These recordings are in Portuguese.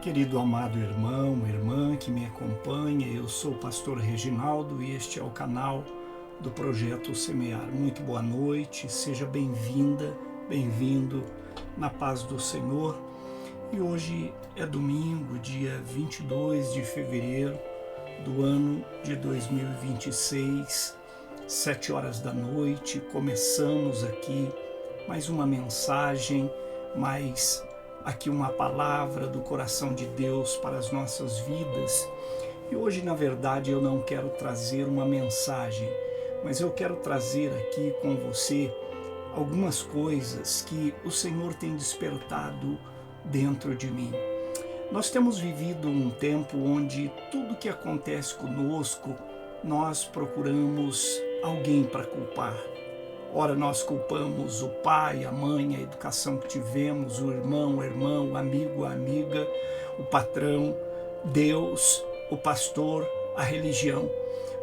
Querido amado irmão, irmã que me acompanha, eu sou o pastor Reginaldo e este é o canal do Projeto Semear. Muito boa noite, seja bem-vinda, bem-vindo na paz do Senhor. E hoje é domingo, dia 22 de fevereiro do ano de 2026, 7 horas da noite. Começamos aqui mais uma mensagem, mais aqui uma palavra do coração de Deus para as nossas vidas. E hoje, na verdade, eu não quero trazer uma mensagem, mas eu quero trazer aqui com você algumas coisas que o Senhor tem despertado dentro de mim. Nós temos vivido um tempo onde tudo que acontece conosco, nós procuramos alguém para culpar. Ora, nós culpamos o pai, a mãe, a educação que tivemos, o irmão, a irmã, o amigo, a amiga, o patrão, Deus, o pastor, a religião.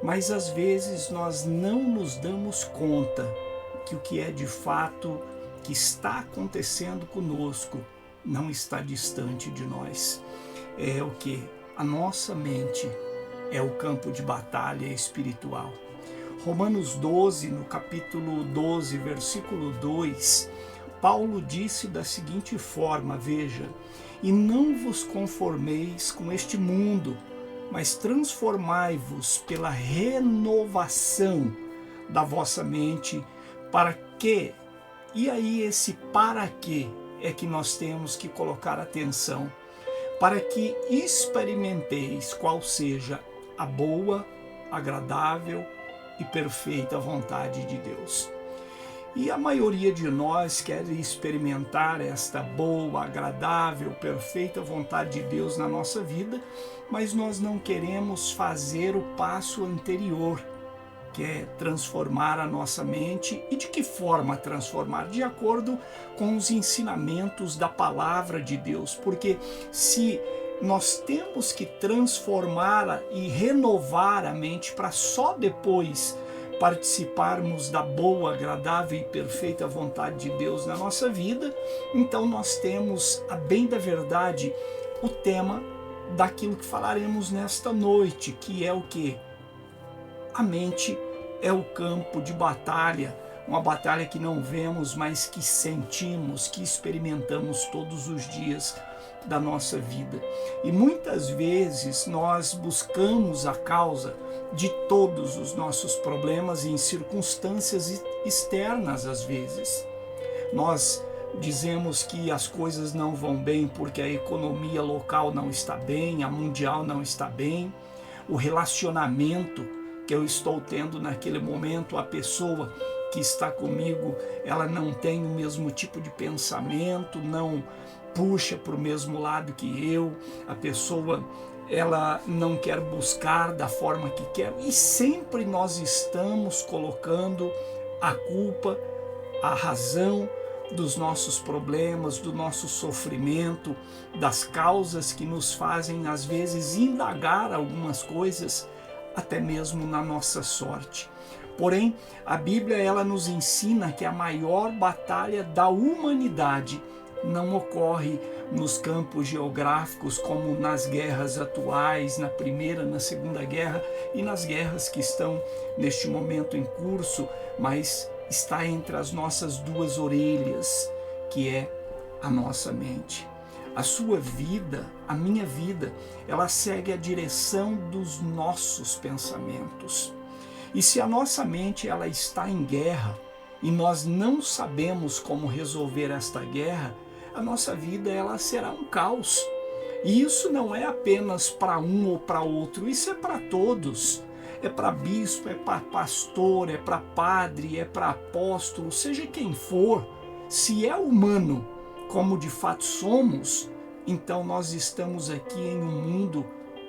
Mas às vezes nós não nos damos conta que o que é de fato que está acontecendo conosco não está distante de nós. É o que? A nossa mente é o campo de batalha espiritual. Romanos 12, no capítulo 12, versículo 2, Paulo disse da seguinte forma, veja: "E não vos conformeis com este mundo, mas transformai-vos pela renovação da vossa mente, para que..." E aí esse para que é que nós temos que colocar atenção. "Para que experimenteis qual seja a boa, agradável e perfeita vontade de Deus." E a maioria de nós quer experimentar esta boa, agradável, perfeita vontade de Deus na nossa vida, mas nós não queremos fazer o passo anterior, que é transformar a nossa mente. E de que forma transformar? De acordo com os ensinamentos da palavra de Deus, porque se nós temos que transformar e renovar a mente para só depois participarmos da boa, agradável e perfeita vontade de Deus na nossa vida, então nós temos, a bem da verdade, o tema daquilo que falaremos nesta noite, que é o quê? A mente é o campo de batalha, uma batalha que não vemos, mas que sentimos, que experimentamos todos os dias da nossa vida. E muitas vezes nós buscamos a causa de todos os nossos problemas em circunstâncias externas às vezes. Nós dizemos que as coisas não vão bem porque a economia local não está bem, a mundial não está bem, o relacionamento que eu estou tendo naquele momento, a pessoa que está comigo, ela não tem o mesmo tipo de pensamento, não puxa para o mesmo lado que eu, a pessoa ela não quer buscar da forma que quer, e sempre nós estamos colocando a culpa, a razão dos nossos problemas, do nosso sofrimento, das causas que nos fazem às vezes indagar algumas coisas, até mesmo na nossa sorte. Porém, a Bíblia ela nos ensina que a maior batalha da humanidade não ocorre nos campos geográficos como nas guerras atuais, na Primeira, na Segunda Guerra e nas guerras que estão neste momento em curso, mas está entre as nossas duas orelhas, que é a nossa mente. A sua vida, a minha vida, ela segue a direção dos nossos pensamentos. E se a nossa mente ela está em guerra e nós não sabemos como resolver esta guerra, a nossa vida ela será um caos. E isso não é apenas para um ou para outro, isso é para todos. É para bispo, é para pastor, é para padre, é para apóstolo, seja quem for. Se é humano, como de fato somos, então nós estamos aqui em um mundo,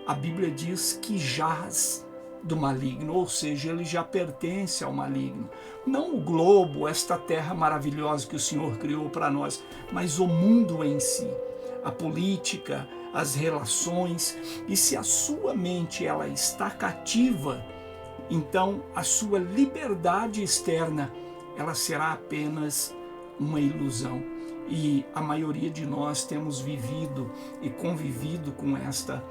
a Bíblia diz que jaz do maligno, ou seja, ele já pertence ao maligno. Não o globo, esta terra maravilhosa que o Senhor criou para nós, mas o mundo em si, a política, as relações. E se a sua mente ela está cativa, então a sua liberdade externa ela será apenas uma ilusão. E a maioria de nós temos vivido e convivido com esta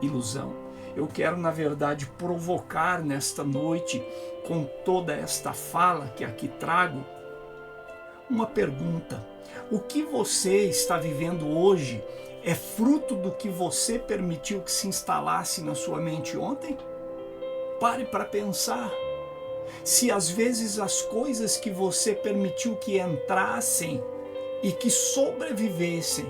ilusão. Eu quero, na verdade, provocar nesta noite, com toda esta fala que aqui trago, uma pergunta. O que você está vivendo hoje é fruto do que você permitiu que se instalasse na sua mente ontem? Pare para pensar. Se às vezes as coisas que você permitiu que entrassem e que sobrevivessem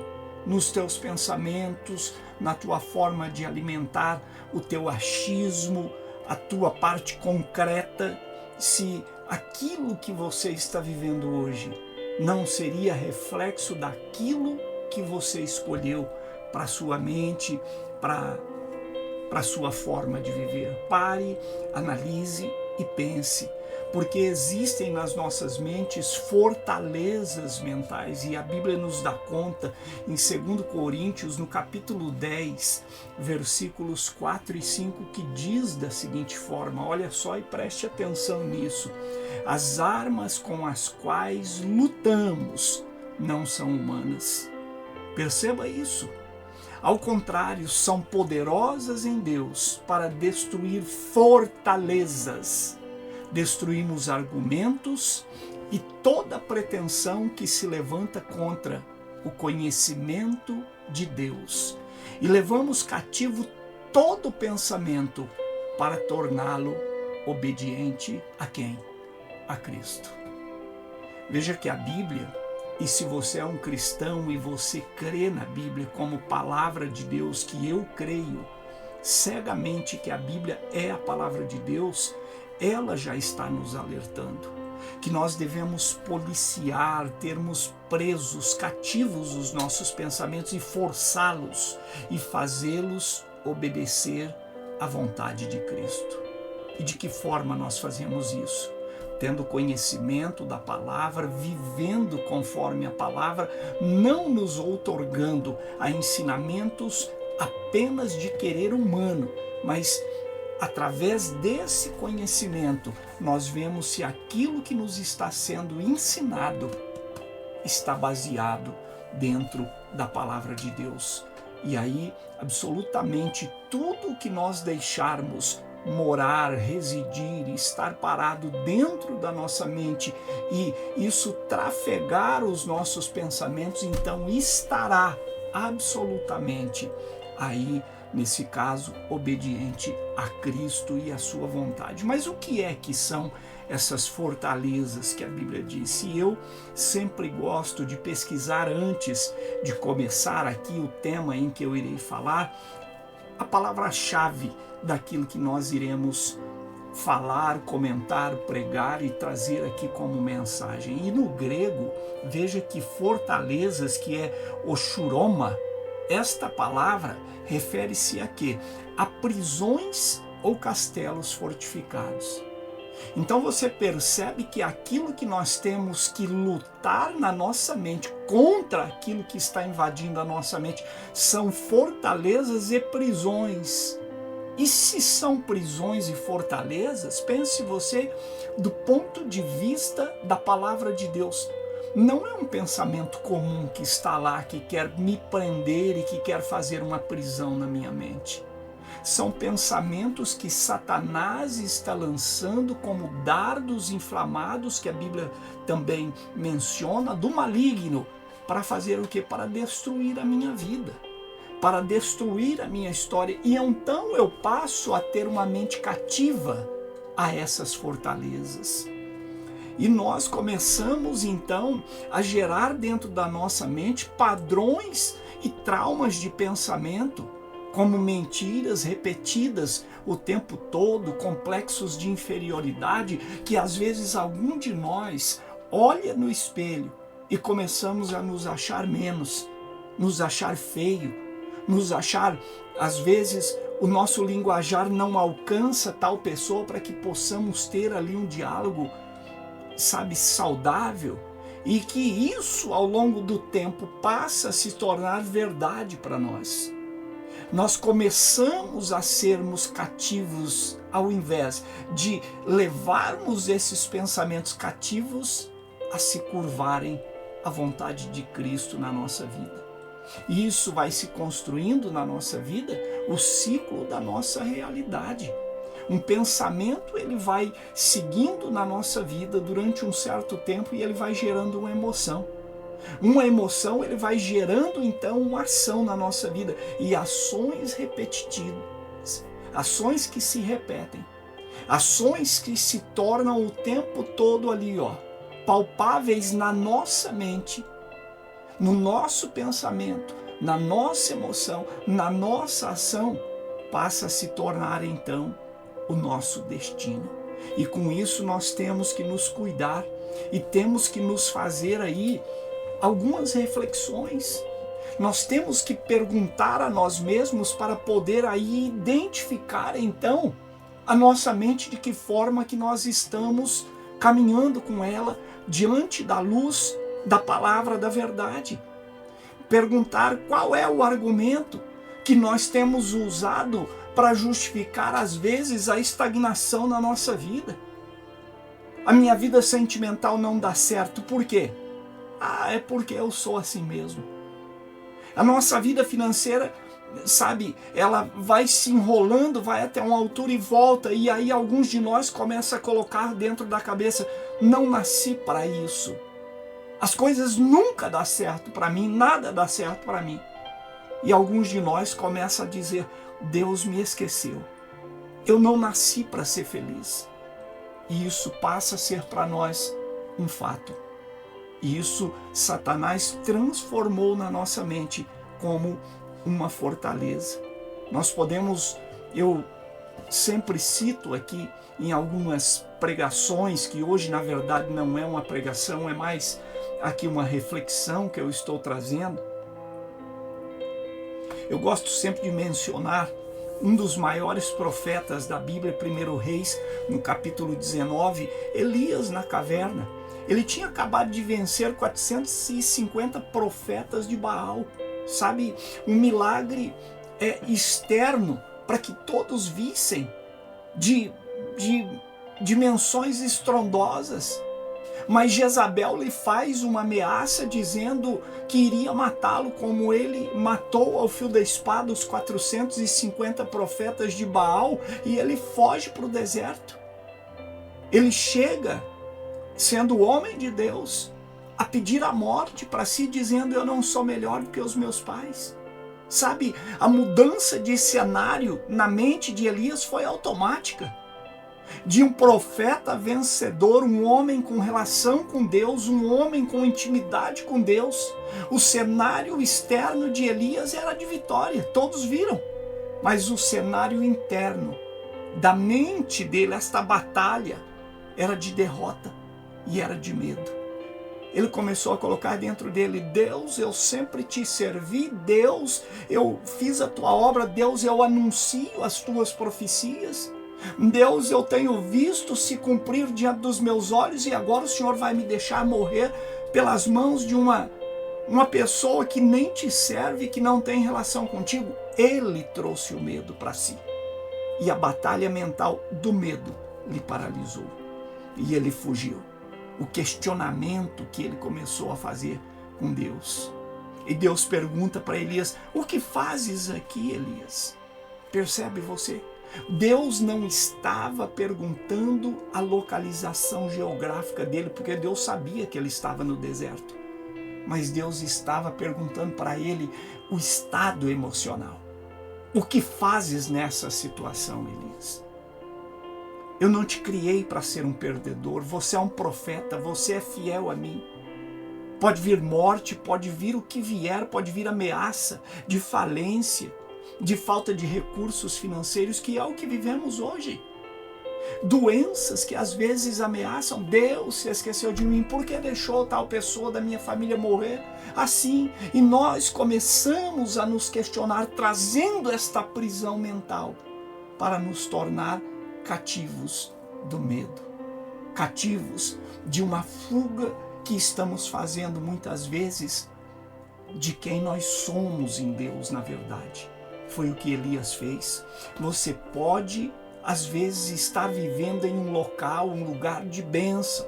nos teus pensamentos, na tua forma de alimentar o teu achismo, a tua parte concreta, se aquilo que você está vivendo hoje não seria reflexo daquilo que você escolheu para sua mente, para sua forma de viver. Pare, analise e pense, porque existem nas nossas mentes fortalezas mentais, e a Bíblia nos dá conta em 2 Coríntios, no capítulo 10, versículos 4 e 5, que diz da seguinte forma, olha só e preste atenção nisso: as armas com as quais lutamos não são humanas. Perceba isso. Ao contrário, são poderosas em Deus para destruir fortalezas. Destruímos argumentos e toda pretensão que se levanta contra o conhecimento de Deus. E levamos cativo todo pensamento para torná-lo obediente a quem? A Cristo. Veja que a Bíblia, e se você é um cristão e você crê na Bíblia como palavra de Deus, que eu creio cegamente que a Bíblia é a palavra de Deus, ela já está nos alertando que nós devemos policiar, termos presos, cativos os nossos pensamentos e forçá-los e fazê-los obedecer à vontade de Cristo. E de que forma nós fazemos isso? Tendo conhecimento da palavra, vivendo conforme a palavra, não nos outorgando a ensinamentos apenas de querer humano, mas através desse conhecimento nós vemos se aquilo que nos está sendo ensinado está baseado dentro da palavra de Deus. E aí, absolutamente tudo que nós deixarmos morar, residir, estar parado dentro da nossa mente e isso trafegar os nossos pensamentos, então estará absolutamente aí, nesse caso, obediente a Cristo e a sua vontade. Mas o que é que são essas fortalezas que a Bíblia diz? E eu sempre gosto de pesquisar antes de começar aqui o tema em que eu irei falar, a palavra-chave daquilo que nós iremos falar, comentar, pregar e trazer aqui como mensagem. E no grego, veja que fortalezas, que é oshuroma, esta palavra refere-se a quê? A prisões ou castelos fortificados. Então você percebe que aquilo que nós temos que lutar na nossa mente contra aquilo que está invadindo a nossa mente são fortalezas e prisões. E se são prisões e fortalezas, pense você do ponto de vista da palavra de Deus. Não é um pensamento comum que está lá, que quer me prender e que quer fazer uma prisão na minha mente. São pensamentos que Satanás está lançando como dardos inflamados, que a Bíblia também menciona, do maligno, para fazer o quê? Para destruir a minha vida, para destruir a minha história. E então eu passo a ter uma mente cativa a essas fortalezas. E nós começamos então a gerar dentro da nossa mente padrões e traumas de pensamento, como mentiras repetidas o tempo todo, complexos de inferioridade, que às vezes algum de nós olha no espelho e começamos a nos achar menos, nos achar feio, nos achar, às vezes, o nosso linguajar não alcança tal pessoa para que possamos ter ali um diálogo, sabe, saudável, e que isso ao longo do tempo passa a se tornar verdade para nós. Nós começamos a sermos cativos, ao invés de levarmos esses pensamentos cativos a se curvarem a vontade de Cristo na nossa vida. E isso vai se construindo na nossa vida o ciclo da nossa realidade. Um pensamento, ele vai seguindo na nossa vida durante um certo tempo e ele vai gerando uma emoção. Uma emoção, ele vai gerando então uma ação na nossa vida. E ações repetitivas, ações que se repetem, ações que se tornam o tempo todo ali, palpáveis na nossa mente, no nosso pensamento, na nossa emoção, na nossa ação, passa a se tornar então o nosso destino. E com isso nós temos que nos cuidar e temos que nos fazer aí algumas reflexões. Nós temos que perguntar a nós mesmos para poder aí identificar então a nossa mente, de que forma que nós estamos caminhando com ela diante da luz da palavra da verdade. Perguntar qual é o argumento que nós temos usado para justificar, às vezes, a estagnação na nossa vida. A minha vida sentimental não dá certo. Por quê? É porque eu sou assim mesmo. A nossa vida financeira, sabe, ela vai se enrolando, vai até uma altura e volta, e aí alguns de nós começam a colocar dentro da cabeça: não nasci para isso. As coisas nunca dão certo para mim, nada dá certo para mim. E alguns de nós começam a dizer: Deus me esqueceu. Eu não nasci para ser feliz. E isso passa a ser para nós um fato. E isso Satanás transformou na nossa mente como uma fortaleza. Nós podemos, eu sempre cito aqui em algumas pregações, que hoje na verdade não é uma pregação, é mais aqui uma reflexão que eu estou trazendo. Eu gosto sempre de mencionar um dos maiores profetas da Bíblia, 1 Reis, no capítulo 19, Elias na caverna. Ele tinha acabado de vencer 450 profetas de Baal. Sabe, um milagre externo para que todos vissem, de dimensões estrondosas. Mas Jezabel lhe faz uma ameaça dizendo que iria matá-lo, como ele matou ao fio da espada os 450 profetas de Baal, e ele foge para o deserto. Ele chega, sendo homem de Deus, a pedir a morte para si, dizendo: eu não sou melhor do que os meus pais. Sabe, a mudança de cenário na mente de Elias foi automática. De um profeta vencedor, um homem com relação com Deus, um homem com intimidade com Deus, o cenário externo de Elias era de vitória, todos viram. Mas o cenário interno da mente dele, esta batalha, era de derrota e era de medo. Ele começou a colocar dentro dele: Deus, eu sempre te servi. Deus, eu fiz a tua obra. Deus, eu anuncio as tuas profecias. Deus, eu tenho visto se cumprir diante dos meus olhos, e agora o Senhor vai me deixar morrer pelas mãos de uma pessoa que nem te serve, que não tem relação contigo. Ele trouxe o medo para si. E a batalha mental do medo lhe paralisou. E ele fugiu. O questionamento que ele começou a fazer com Deus. E Deus pergunta para Elias: o que fazes aqui, Elias? Percebe você? Deus não estava perguntando a localização geográfica dele, porque Deus sabia que ele estava no deserto. Mas Deus estava perguntando para ele o estado emocional. O que fazes nessa situação, Elias? Eu não te criei para ser um perdedor. Você é um profeta, você é fiel a mim. Pode vir morte, pode vir o que vier, pode vir ameaça de falência, de falta de recursos financeiros, que é o que vivemos hoje. Doenças que às vezes ameaçam. Deus se esqueceu de mim, por que deixou tal pessoa da minha família morrer assim? E nós começamos a nos questionar, trazendo esta prisão mental para nos tornar cativos do medo, cativos de uma fuga que estamos fazendo muitas vezes de quem nós somos em Deus, na verdade. Foi o que Elias fez. Você pode, às vezes, estar vivendo em um local, um lugar de bênção.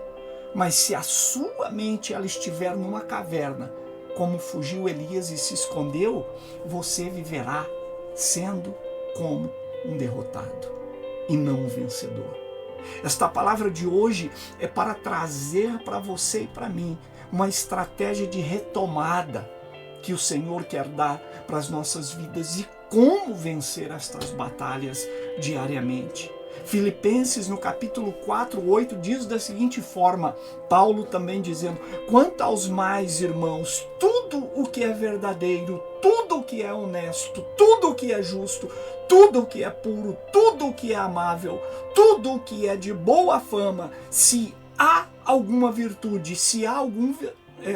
Mas se a sua mente ela estiver numa caverna, como fugiu Elias e se escondeu, você viverá sendo como um derrotado e não um vencedor. Esta palavra de hoje é para trazer para você e para mim uma estratégia de retomada que o Senhor quer dar para as nossas vidas e como vencer estas batalhas diariamente. Filipenses, no capítulo 4, 8, diz da seguinte forma, Paulo também dizendo: quanto aos mais, irmãos, tudo o que é verdadeiro, tudo o que é honesto, tudo o que é justo, tudo o que é puro, tudo o que é amável, tudo o que é de boa fama, se há alguma virtude, se há algum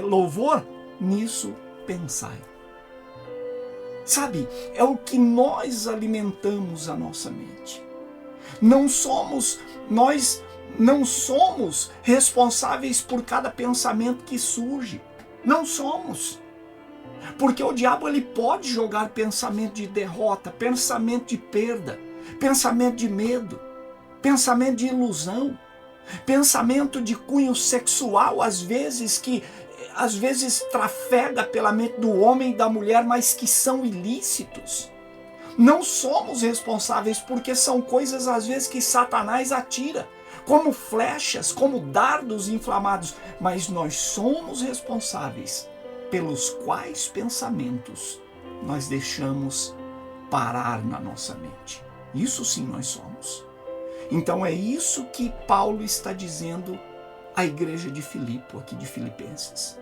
louvor, nisso pensai. Sabe, é o que nós alimentamos a nossa mente. Nós não somos responsáveis por cada pensamento que surge. Não somos. Porque o diabo ele pode jogar pensamento de derrota, pensamento de perda, pensamento de medo, pensamento de ilusão, pensamento de cunho sexual, às vezes trafega pela mente do homem e da mulher, mas que são ilícitos. Não somos responsáveis porque são coisas às vezes que Satanás atira, como flechas, como dardos inflamados, mas nós somos responsáveis pelos quais pensamentos nós deixamos parar na nossa mente. Isso sim nós somos. Então é isso que Paulo está dizendo à igreja de Filipe, aqui de Filipenses.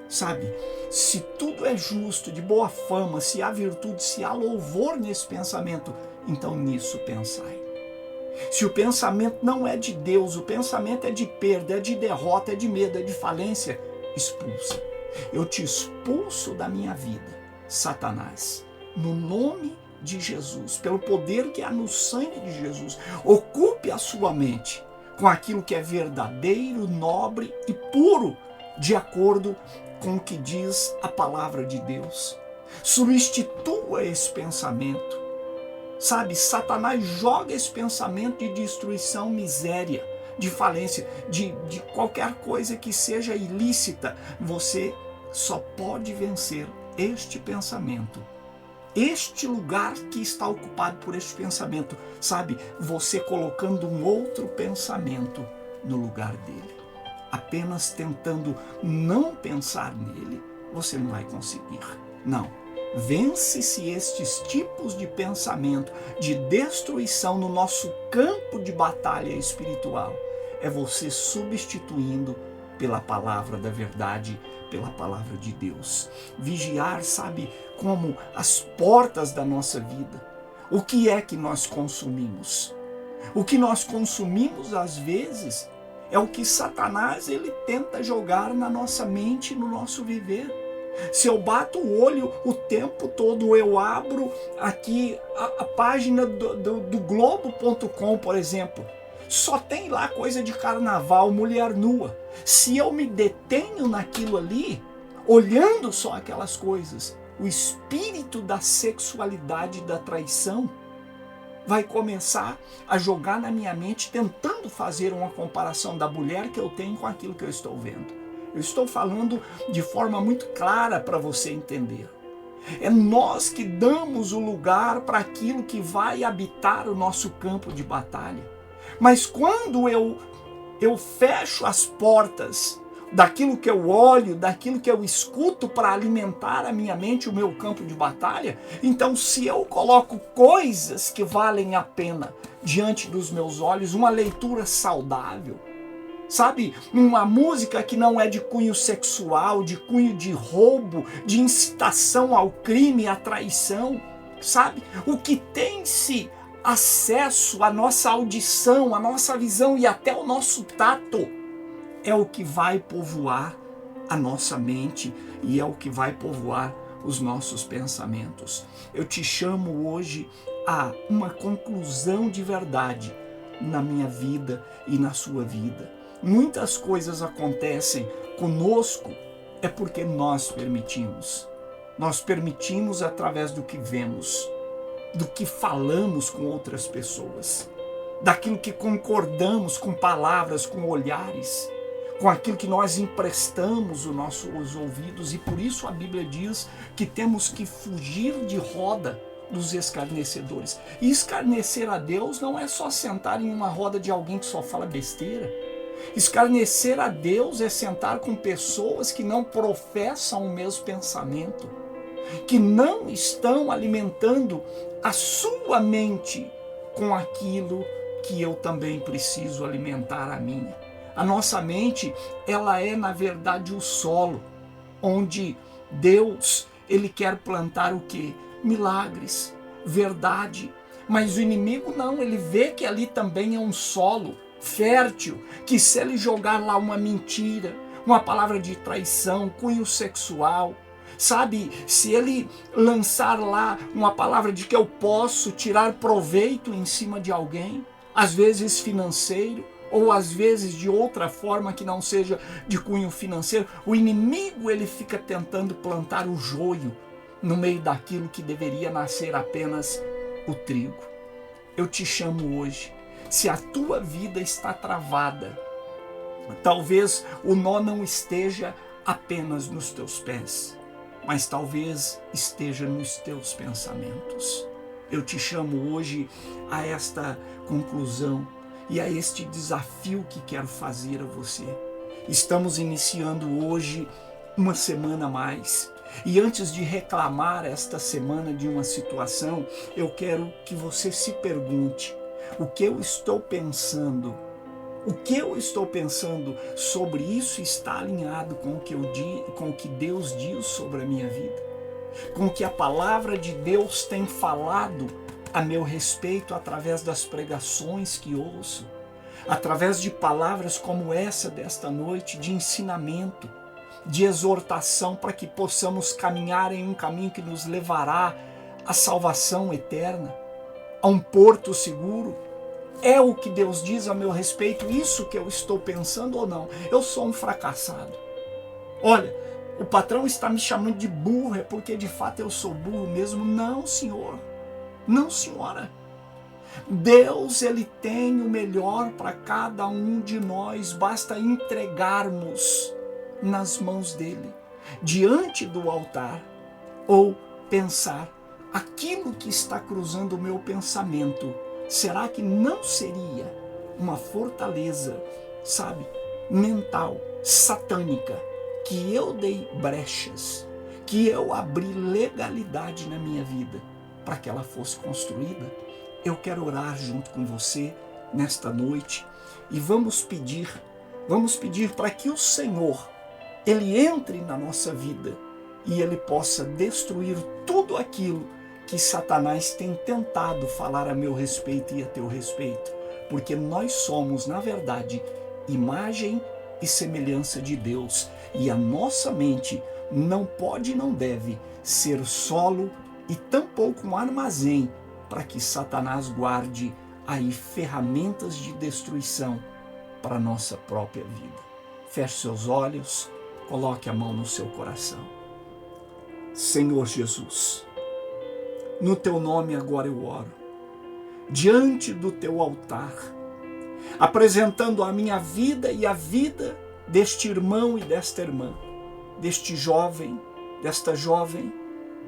Sabe, se tudo é justo, de boa fama, se há virtude, se há louvor nesse pensamento, então nisso pensai. Se o pensamento não é de Deus, o pensamento é de perda, é de derrota, é de medo, é de falência, expulsa. Eu te expulso da minha vida, Satanás, no nome de Jesus, pelo poder que há no sangue de Jesus. Ocupe a sua mente com aquilo que é verdadeiro, nobre e puro, de acordo com o que diz a palavra de Deus. Substitua esse pensamento. Sabe, Satanás joga esse pensamento de destruição, miséria, de falência, de qualquer coisa que seja ilícita. Você só pode vencer este pensamento, este lugar que está ocupado por este pensamento, sabe, você colocando um outro pensamento no lugar dele. Apenas tentando não pensar nele, você não vai conseguir. Não. Vence-se estes tipos de pensamento, de destruição no nosso campo de batalha espiritual. É você substituindo pela palavra da verdade, pela palavra de Deus. Vigiar, sabe, como as portas da nossa vida. O que é que nós consumimos? O que nós consumimos, às vezes, é o que Satanás ele tenta jogar na nossa mente, no nosso viver. Se eu bato o olho o tempo todo, eu abro aqui a página do Globo.com, por exemplo, só tem lá coisa de carnaval, mulher nua. Se eu me detenho naquilo ali, olhando só aquelas coisas, o espírito da sexualidade, da traição, vai começar a jogar na minha mente, tentando fazer uma comparação da mulher que eu tenho com aquilo que eu estou vendo. Eu estou falando de forma muito clara para você entender. É nós que damos o lugar para aquilo que vai habitar o nosso campo de batalha. Mas quando eu fecho as portas daquilo que eu olho, daquilo que eu escuto para alimentar a minha mente, o meu campo de batalha, então se eu coloco coisas que valem a pena diante dos meus olhos, uma leitura saudável, sabe, uma música que não é de cunho sexual, de cunho de roubo, de incitação ao crime, à traição, sabe, o que tem-se acesso à nossa audição, à nossa visão e até ao nosso tato, é o que vai povoar a nossa mente e é o que vai povoar os nossos pensamentos. Eu te chamo hoje a uma conclusão de verdade na minha vida e na sua vida. Muitas coisas acontecem conosco é porque nós permitimos. Nós permitimos através do que vemos, do que falamos com outras pessoas, daquilo que concordamos com palavras, com olhares, com aquilo que nós emprestamos os nossos ouvidos, e por isso a Bíblia diz que temos que fugir de roda dos escarnecedores. E escarnecer a Deus não é só sentar em uma roda de alguém que só fala besteira. Escarnecer a Deus é sentar com pessoas que não professam o mesmo pensamento, que não estão alimentando a sua mente com aquilo que eu também preciso alimentar a minha. A nossa mente, ela é na verdade o solo onde Deus, ele quer plantar o quê? Milagres, verdade. Mas o inimigo não, ele vê que ali também é um solo fértil, que se ele jogar lá uma mentira, uma palavra de traição, cunho sexual, sabe, se ele lançar lá uma palavra de que eu posso tirar proveito em cima de alguém, às vezes financeiro, ou às vezes de outra forma que não seja de cunho financeiro, o inimigo ele fica tentando plantar o joio no meio daquilo que deveria nascer apenas o trigo. Eu te chamo hoje, se a tua vida está travada, talvez o nó não esteja apenas nos teus pés, mas talvez esteja nos teus pensamentos. Eu te chamo hoje a esta conclusão e a este desafio que quero fazer a você. Estamos iniciando hoje uma semana a mais. E antes de reclamar esta semana de uma situação, eu quero que você se pergunte: o que eu estou pensando? O que eu estou pensando sobre isso está alinhado com o que Deus diz sobre a minha vida? Com o que a palavra de Deus tem falado a meu respeito através das pregações que ouço? Através de palavras como essa desta noite, de ensinamento, de exortação para que possamos caminhar em um caminho que nos levará à salvação eterna, a um porto seguro? É o que Deus diz a meu respeito, isso que eu estou pensando ou não? Eu sou um fracassado. Olha, o patrão está me chamando de burro, é porque de fato eu sou burro mesmo? Não, senhor. Não, senhora. Deus, ele tem o melhor para cada um de nós, basta entregarmos nas mãos dele, diante do altar, ou pensar: aquilo que está cruzando o meu pensamento, será que não seria uma fortaleza, sabe, mental, satânica, que eu dei brechas, que eu abri legalidade na minha vida para que ela fosse construída? Eu quero orar junto com você nesta noite e vamos pedir para que o Senhor, ele entre na nossa vida e ele possa destruir tudo aquilo que Satanás tem tentado falar a meu respeito e a teu respeito, porque nós somos, na verdade, imagem e semelhança de Deus, e a nossa mente não pode e não deve ser solo e tampouco um armazém para que Satanás guarde aí ferramentas de destruição para a nossa própria vida. Feche seus olhos, coloque a mão no seu coração. Senhor Jesus, no teu nome agora eu oro, diante do teu altar, apresentando a minha vida e a vida deste irmão e desta irmã, deste jovem,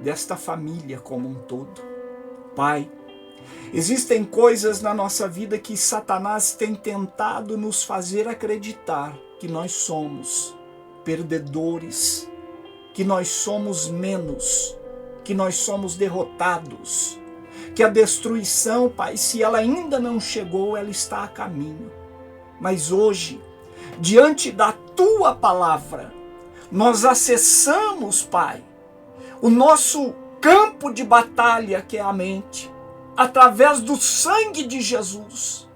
desta família como um todo. Pai, existem coisas na nossa vida que Satanás tem tentado nos fazer acreditar que nós somos perdedores, que nós somos menos, que nós somos derrotados, que a destruição, Pai, se ela ainda não chegou, ela está a caminho. Mas hoje, diante da Tua palavra, nós acessamos, Pai, o nosso campo de batalha, que é a mente, através do sangue de Jesus,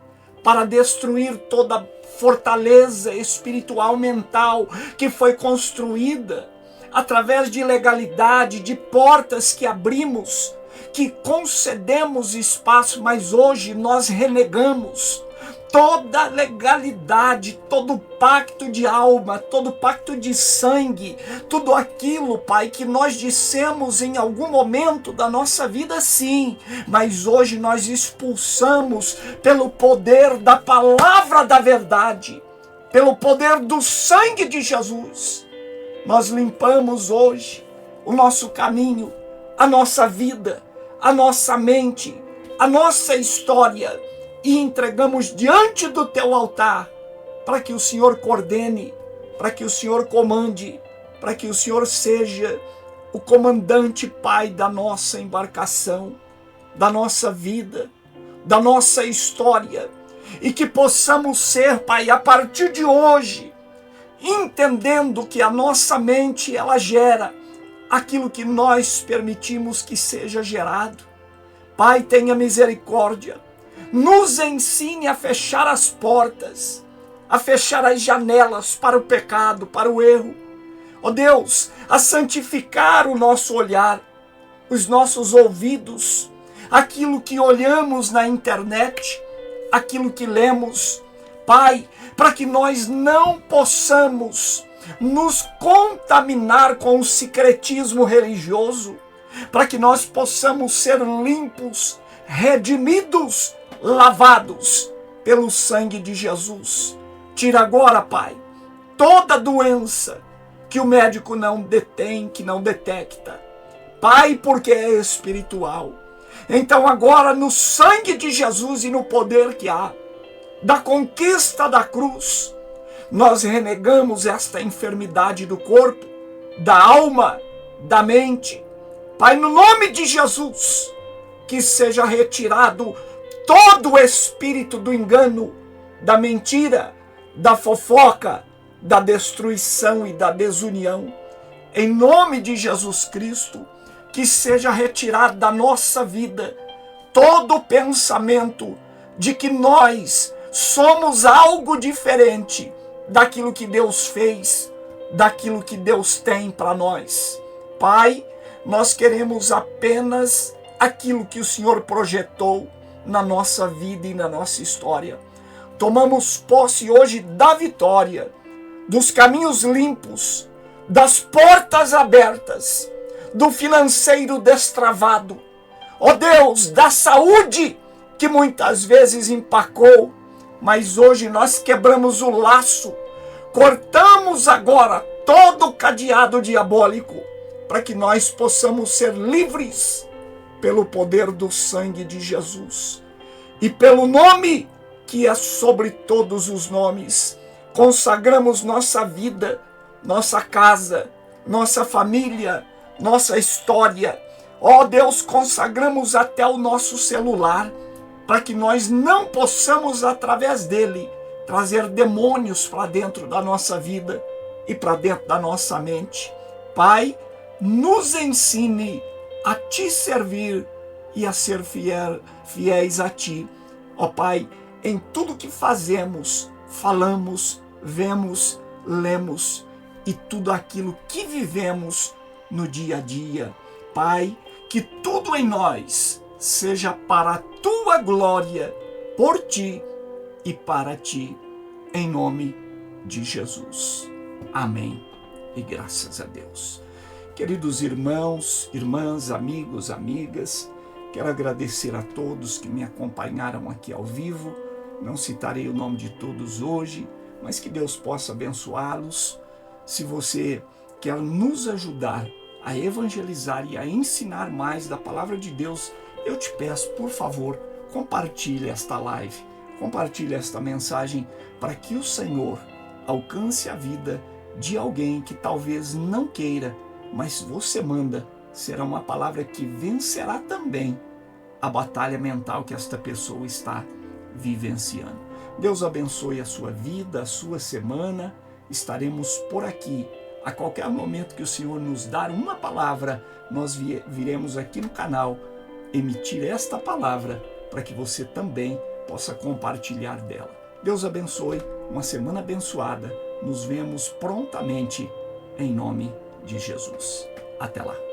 para destruir toda fortaleza espiritual, mental, que foi construída através de ilegalidade, de portas que abrimos, que concedemos espaço, mas hoje nós renegamos toda legalidade, todo pacto de alma, todo pacto de sangue, tudo aquilo, Pai, que nós dissemos em algum momento da nossa vida, sim, mas hoje nós expulsamos pelo poder da palavra da verdade pelo poder do sangue de Jesus, nós limpamos hoje o nosso caminho, a nossa vida, a nossa mente, a nossa história e entregamos diante do teu altar para que o Senhor coordene, para que o Senhor comande, para que o Senhor seja o comandante, Pai, da nossa embarcação, da nossa vida, da nossa história, e que possamos ser, Pai, a partir de hoje, entendendo que a nossa mente, ela gera aquilo que nós permitimos que seja gerado. Pai, tenha misericórdia, nos ensine a fechar as portas, a fechar as janelas para o pecado, para o erro. Ó Deus, a santificar o nosso olhar, os nossos ouvidos, aquilo que olhamos na internet, aquilo que lemos, Pai, para que nós não possamos nos contaminar com o secretismo religioso, para que nós possamos ser limpos, redimidos, lavados pelo sangue de Jesus. Tira agora, Pai, toda doença que o médico não detém, que não detecta. Pai, porque é espiritual. Então agora, no sangue de Jesus e no poder que há, da conquista da cruz, nós renegamos esta enfermidade do corpo, da alma, da mente. Pai, no nome de Jesus, que seja retirado todo o espírito do engano, da mentira, da fofoca, da destruição e da desunião. Em nome de Jesus Cristo, que seja retirado da nossa vida todo o pensamento de que nós somos algo diferente daquilo que Deus fez, daquilo que Deus tem para nós. Pai, nós queremos apenas aquilo que o Senhor projetou na nossa vida e na nossa história. Tomamos posse hoje da vitória, dos caminhos limpos, das portas abertas, do financeiro destravado. Ó Deus, da saúde que muitas vezes empacou, mas hoje nós quebramos o laço, cortamos agora todo o cadeado diabólico, para que nós possamos ser livres pelo poder do sangue de Jesus e pelo nome que é sobre todos os nomes. Consagramos nossa vida, nossa casa, nossa família, nossa história. Ó Deus, consagramos até o nosso celular, para que nós não possamos, através dele, trazer demônios para dentro da nossa vida e para dentro da nossa mente. Pai, nos ensine a te servir e a ser fiéis a ti. Ó Pai, em tudo que fazemos, falamos, vemos, lemos e tudo aquilo que vivemos no dia a dia. Pai, que tudo em nós seja para a tua glória, por ti e para ti, em nome de Jesus. Amém e graças a Deus. Queridos irmãos, irmãs, amigos, amigas, quero agradecer a todos que me acompanharam aqui ao vivo. Não citarei o nome de todos hoje, mas que Deus possa abençoá-los. Se você quer nos ajudar a evangelizar e a ensinar mais da palavra de Deus, eu te peço, por favor, compartilhe esta live, compartilhe esta mensagem para que o Senhor alcance a vida de alguém que talvez não queira, mas você manda, será uma palavra que vencerá também a batalha mental que esta pessoa está vivenciando. Deus abençoe a sua vida, a sua semana. Estaremos por aqui. A qualquer momento que o Senhor nos dar uma palavra, nós viremos aqui no canal emitir esta palavra para que você também possa compartilhar dela. Deus abençoe, uma semana abençoada. Nos vemos prontamente em nome de Jesus. Até lá.